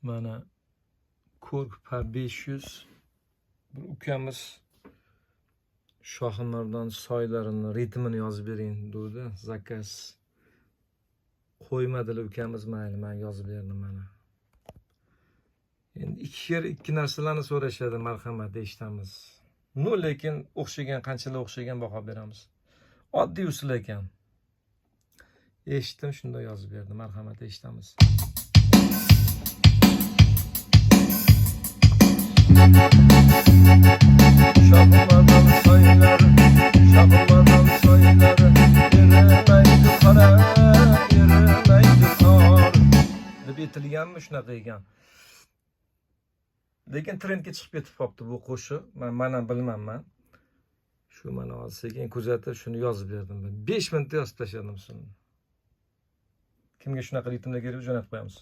mana Korkupa 500 bir ukamiz Shohimardon soylarini ritmini yozib bering dedi. Zakaz qo'ymadilar ukamiz, mayli men yozib berdim mana. Endi ikki narsalarni so'rashadi, marhamat eshitamiz. Lekin o'xshagan qanchalar o'xshagan baho beramiz. Oddiy usul ekan. Eshitdim, shunda yozib berdim. Marhamat eshitamiz. Shohimardon soylari, Shohimardon soylari, erimaydi qora, erimaydi qor deb aytilganmi, shunaqa ekan. Lekin trendga chiqib ketib qopti bu qo'shiq. Men ham bilmayman. Shu mana sekin kuzatib shuni yozib berdim. 5 minutda yozib tashladim shuni. Kimga shunaqa ritmda kerak jo'natib qo'yamiz.